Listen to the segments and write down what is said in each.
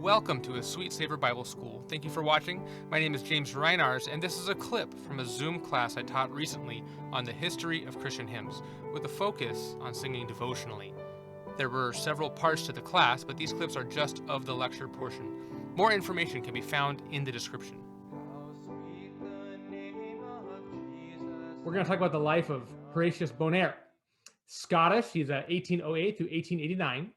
Welcome to a Sweet Savor Bible School. Thank you for watching. My name is James Reinarz, and this is a clip from a Zoom class I taught recently on the history of Christian hymns, with a focus on singing devotionally. There were several parts to the class, but these clips are just of the lecture portion. More information can be found in the description. We're going to talk about the life of Horatius Bonar. Scottish, he's 1808 through 1889.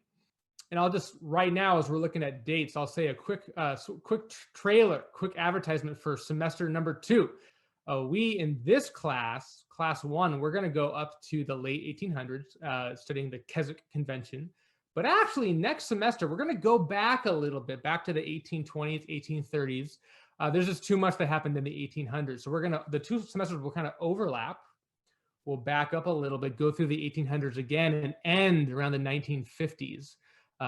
And I'll just, right now, as we're looking at dates, I'll say a quick advertisement for semester number 2. We, in this class 1, we're going to go up to the late 1800s, studying the Keswick Convention. But actually, next semester, we're going to go back a little bit, back to the 1820s, 1830s. There's just too much that happened in the 1800s. So the two semesters will kind of overlap. We'll back up a little bit, go through the 1800s again, and end around the 1950s.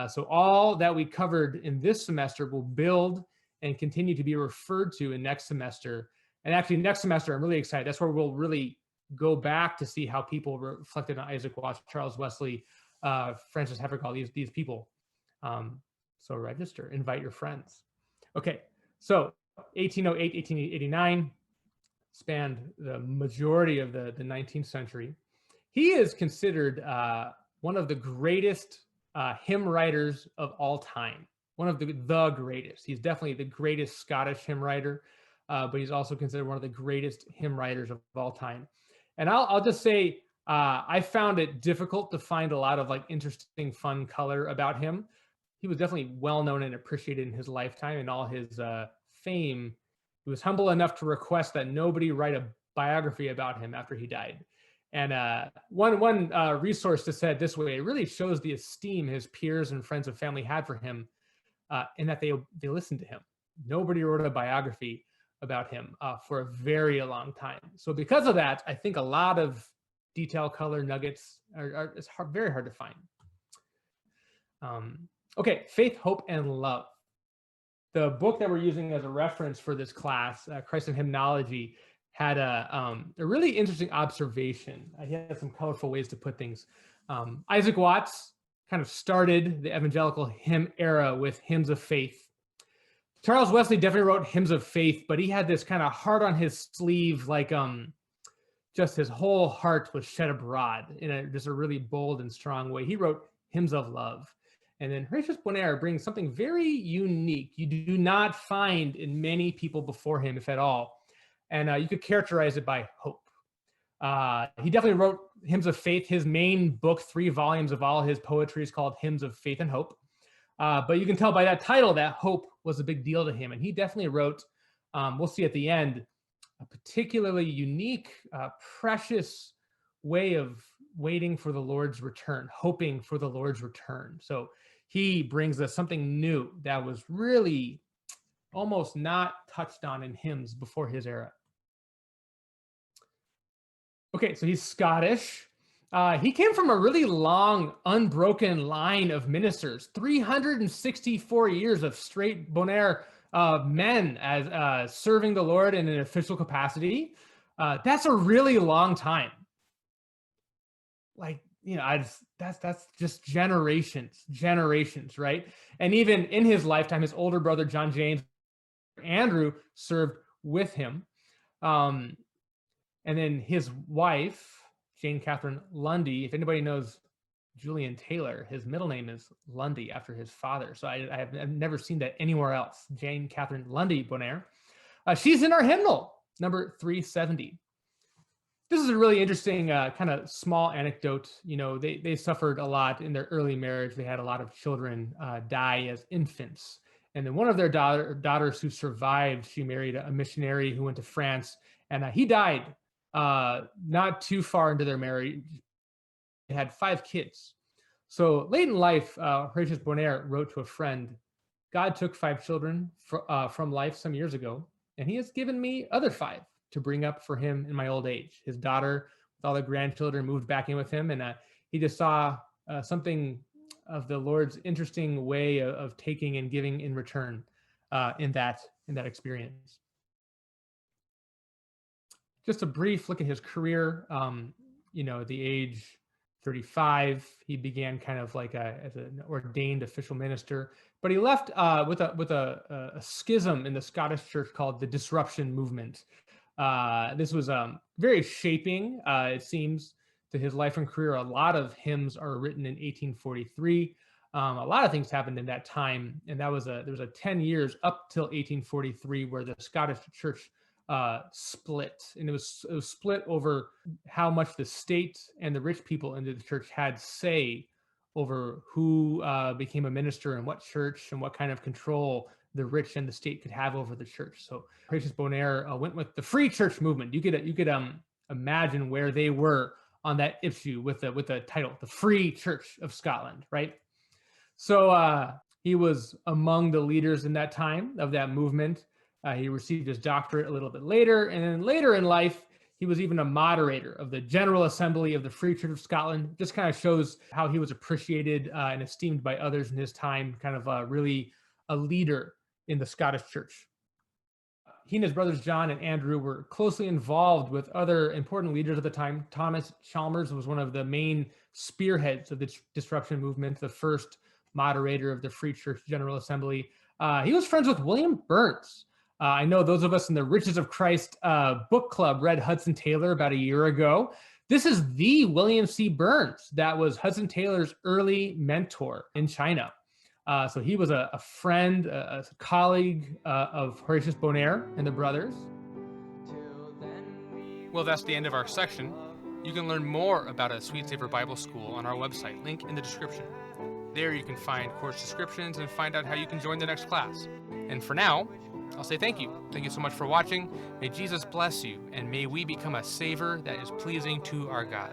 So all that we covered in this semester will build and continue to be referred to in next semester. And actually next semester, I'm really excited. That's where we'll really go back to see how people reflected on Isaac Watts, Charles Wesley, Francis Havergal, these people. So register, invite your friends. Okay, so 1808, 1889 spanned the majority of the 19th century. He is considered one of the greatest hymn writers of all time, one of the greatest. He's definitely the greatest Scottish hymn writer, but he's also considered one of the greatest hymn writers of all time. And I'll just say, I found it difficult to find a lot of interesting, fun color about him. He was definitely well known and appreciated in his lifetime and all his fame. He was humble enough to request that nobody write a biography about him after he died. And one resource just said this way: it really shows the esteem his peers and friends and family had for him, in that they listened to him. Nobody wrote a biography about him for a very long time. So because of that, I think a lot of detail, color nuggets it's very hard to find. Okay, Faith, Hope, and Love. The book that we're using as a reference for this class, Christ and Hymnology, had a really interesting observation. He had some colorful ways to put things. Isaac Watts kind of started the evangelical hymn era with hymns of faith. Charles Wesley definitely wrote hymns of faith, but he had this kind of heart on his sleeve, just his whole heart was shed abroad in just a really bold and strong way. He wrote hymns of love. And then Horatius Bonar brings something very unique you do not find in many people before him, if at all. And you could characterize it by hope. He definitely wrote hymns of faith. His main book, 3 volumes of all his poetry, is called Hymns of Faith and Hope. But you can tell by that title that hope was a big deal to him. And he definitely wrote, we'll see at the end, a particularly unique, precious way of waiting for the Lord's return, hoping for the Lord's return. So he brings us something new that was really almost not touched on in hymns before his era. Okay, so he's Scottish. He came from a really long, unbroken line of ministers, 364 years of straight Bonar men as serving the Lord in an official capacity. That's a really long time. That's just generations, right? And even in his lifetime, his older brother, John James Andrew, served with him. And then his wife, Jane Catherine Lundy, if anybody knows Julian Taylor, his middle name is Lundy after his father. So I've never seen that anywhere else. Jane Catherine Lundy Bonar. She's in our hymnal, number 370. This is a really interesting kind of small anecdote. They suffered a lot in their early marriage. They had a lot of children die as infants. And then one of their daughters who survived, she married a missionary who went to France, and he died not too far into their marriage. They had 5 kids. So late in life, Horatius Bonar wrote to a friend, "God took 5 children from life some years ago, and he has given me other 5 to bring up for him in my old age." His daughter, with all the grandchildren, moved back in with him, and he just saw something of the Lord's interesting way of taking and giving in return in that experience. Just a brief look at his career. The age 35, he began kind of like as an ordained official minister, but he left with a schism in the Scottish church called the Disruption Movement. This was very shaping, it seems, to his life and career. A lot of hymns are written in 1843. A lot of things happened in that time, and there was a 10 years up till 1843 where the Scottish church split, and it was split over how much the state and the rich people in the church had say over who became a minister in what church and what kind of control the rich and the state could have over the church. So Horatius Bonar went with the free church movement. You could imagine where they were on that issue with the title, the Free Church of Scotland, right? So he was among the leaders in that time of that movement. He received his doctorate a little bit later, and then later in life, he was even a moderator of the General Assembly of the Free Church of Scotland. Just kind of shows how he was appreciated and esteemed by others in his time, kind of really a leader in the Scottish church. He and his brothers John and Andrew were closely involved with other important leaders at the time. Thomas Chalmers was one of the main spearheads of the disruption movement, the first moderator of the Free Church General Assembly. He was friends with William Burns. I know those of us in the Riches of Christ book club read Hudson Taylor about a year ago. This is the William C. Burns that was Hudson Taylor's early mentor in China. So he was a friend, a colleague of Horatius Bonar and the brothers. Well, that's the end of our section. You can learn more about a Sweet Savor Bible School on our website, link in the description. There you can find course descriptions and find out how you can join the next class. And for now, I'll say thank you. Thank you so much for watching. May Jesus bless you, and may we become a savor that is pleasing to our God.